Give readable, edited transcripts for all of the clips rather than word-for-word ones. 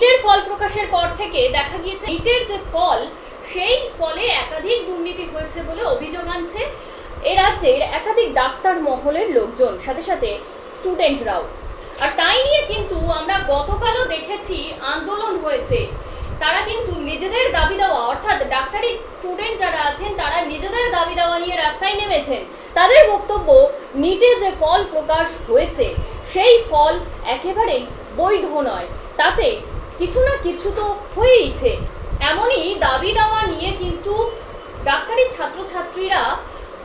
নিটের ফল প্রকাশের পর থেকে দেখা গিয়েছে নিটের যে ফল সেই ফলে একাধিক দুর্নীতি হয়েছে বলে অভিযোগ আনছে এ রাজ্যের একাধিক ডাক্তার মহলের লোকজন, সাথে সাথে স্টুডেন্টরাও। আর তাই নিয়ে কিন্তু আমরা গতকালও দেখেছি আন্দোলন হয়েছে। তারা কিন্তু নিজেদের দাবি দেওয়া, অর্থাৎ ডাক্তারি স্টুডেন্ট যারা আছেন তারা নিজেদের দাবি দেওয়া নিয়ে রাস্তায় নেমেছেন। তাদের বক্তব্য, নিটে যে ফল প্রকাশ হয়েছে সেই ফল একেবারেই বৈধ নয়, তাতে কিছু না কিছু তো হয়েইছে। এমনই দাবি দেওয়া নিয়ে কিন্তু ডাক্তারি ছাত্রছাত্রীরা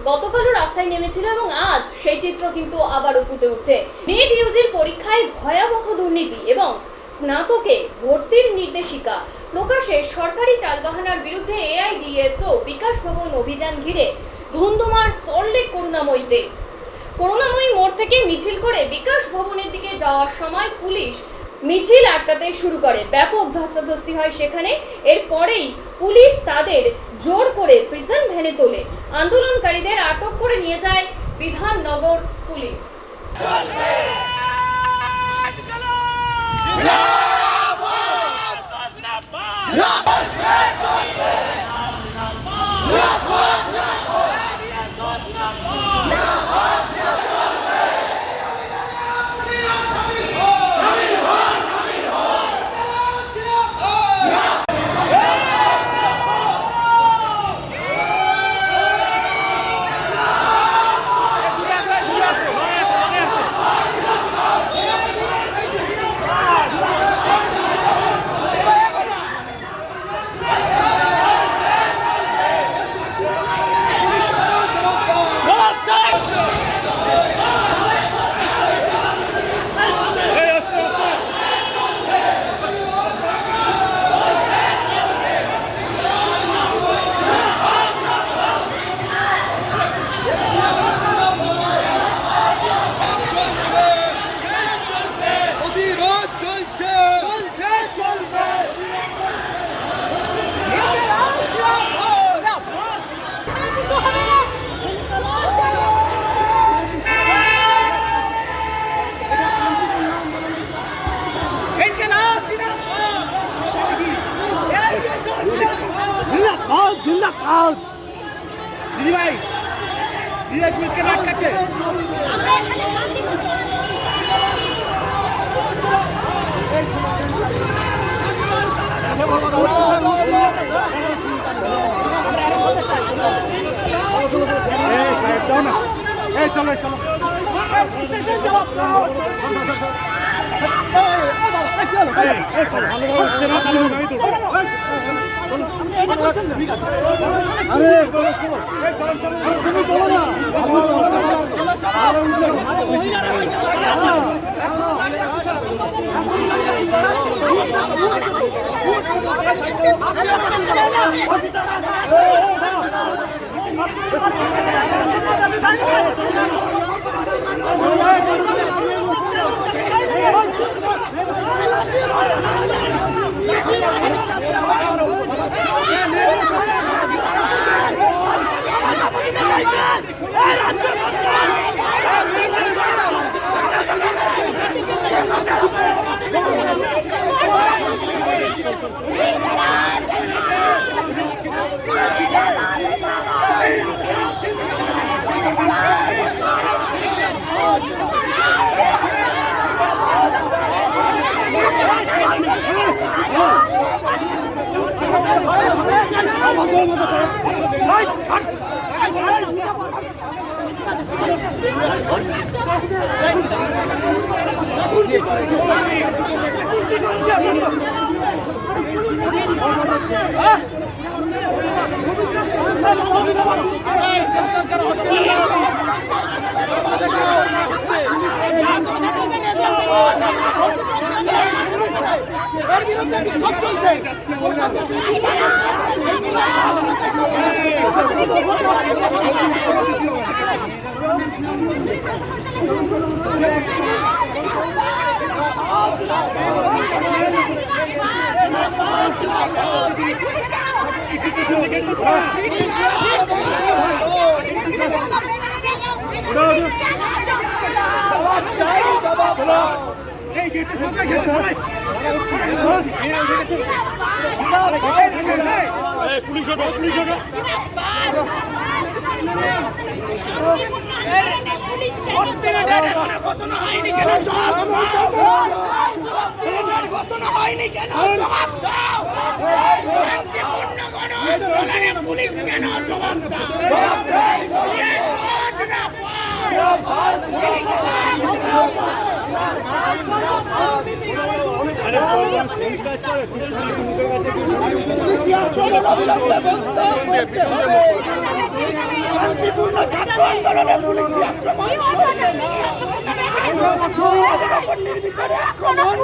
গতকালও রাস্তায় নেমেছিল এবং আজ সেই চিত্র কিন্তু আবারও ফুটে উঠছে। নিট ইউজির পরীক্ষায় ভয়াবহ দুর্নীতি এবং স্নাতকে ভর্তির নির্দেশিকা প্রকাশে সরকারি টালবাহানার বিরুদ্ধে এআইডিএসও বিকাশ ভবন অভিযান ঘিরে ধুন্ধুমার সল্টলেক করুণাময়ীতে। করুণাময়ী মোড় থেকে মিছিল করে বিকাশ ভবনের দিকে যাওয়ার সময় পুলিশ মিছিল আটকাতে শুরু করে। ব্যাপক ধস্তাধস্তি হয় সেখানে। এরপরেই পুলিশ তাদের জোর করে প্রিজন ভ্যানে তোলে। আন্দোলনকারীদের আটক করে নিয়ে যায় বিধাননগর পুলিশ। जिंदाबाद दीदी भाई, दीदी पुलिस के नाक কাছে আমরা এখানে শান্তি চলো চলো স্টেশন যাও। আরে তুমি চলো না, পুলিশি আক্রমণ অবিলম্বে বন্ধ করতে হবে। শান্তিপূর্ণ ছাত্র আন্দোলনে পুলিশি আক্রমণ মহিলাদের ওপর নির্বিচারে আক্রমণ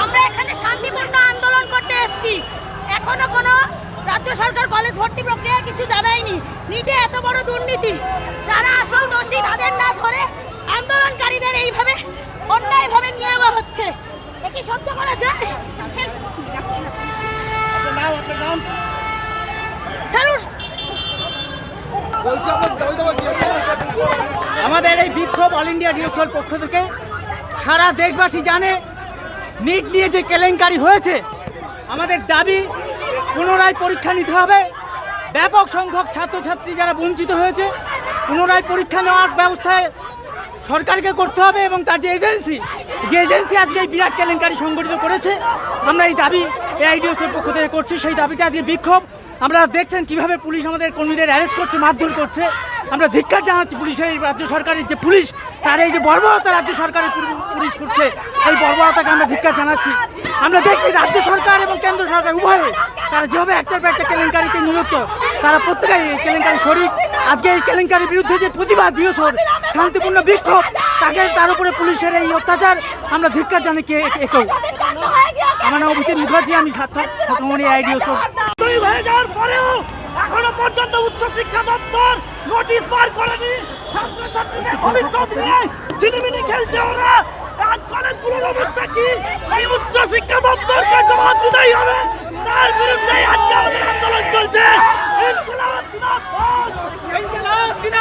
আমরা এখানে শান্তিপূর্ণ আন্দোলন করতে এসেছি। এখনো কোনো রাজ্য সরকার কলেজ ভর্তি প্রক্রিয়ার কিছু জানায়নি। নিটে এত বড় দুর্নীতি, যারা আসল দোষী তাদের না ধরে আন্দোলনকারীদের এইভাবে অন্যায়ভাবে নিয়ে যাওয়া হচ্ছে। এ কি সহ্য করা যায়? ছাড়ুন। আমাদের এই বিক্ষোভ অল ইন্ডিয়া ডিএসওর পক্ষ থেকে সারা দেশবাসী জানে নিট নিয়ে যে কেলেঙ্কারি হয়েছে, আমাদের দাবি পুনরায় পরীক্ষা নিতে হবে। ব্যাপক সংখ্যক ছাত্রছাত্রী যারা বঞ্চিত হয়েছে পুনরায় পরীক্ষা নেওয়ার ব্যবস্থায় সরকারকে করতে হবে এবং তার যে এজেন্সি আজকে এই বিরাট কেলেঙ্কারি সংগঠিত করেছে, আমরা এই দাবি এআইডিএসের পক্ষ থেকে করছি। সেই দাবিতে আজকে বিক্ষোভ। আপনারা দেখছেন কিভাবে পুলিশ আমাদের কর্মীদের অ্যারেস্ট করছে, মারধর করছে। আমরা ধিক্কার জানাচ্ছি পুলিশের, এই রাজ্য সরকারের যে পুলিশ, তার এই যে বর্বরতা রাজ্য সরকারের পুলিশ করছে, এই বর্বরতাকে আমরা ধিক্কার জানাচ্ছি। আমরা দেখছি রাজ্য সরকার এবং কেন্দ্র সরকার উভয়ে তারা যেভাবে একটার পর একটা কেলেঙ্কারিতে নিযুক্ত, তারা প্রত্যেকেই এই কেলেঙ্কারি শরিক। আজকে এই কেলেঙ্কারির বিরুদ্ধে যে প্রতিবাদ দিবসর শান্তিপূর্ণ বিক্ষোভ, তার উপরে পুলিশের এই অত্যাচার আমরা ধিক্কার জানি। কে একেও আমার নাম অভিজিৎ মুখার্জি, আমি সার্থক ছত্রমণি আইডিওসর। হয়ে যাওয়ার পরেও এখনো পর্যন্ত উচ্চশিক্ষা দপ্তর নোটিশ বার করেনি। ছাত্রছাত্রীদের ভবিষ্যৎ নিয়ে ঝিলিমিলি খেলছে ওরা। আজ কলেজগুলোর অবস্থা কি? এই উচ্চশিক্ষা দপ্তরকে জবাব দিতেই হবে।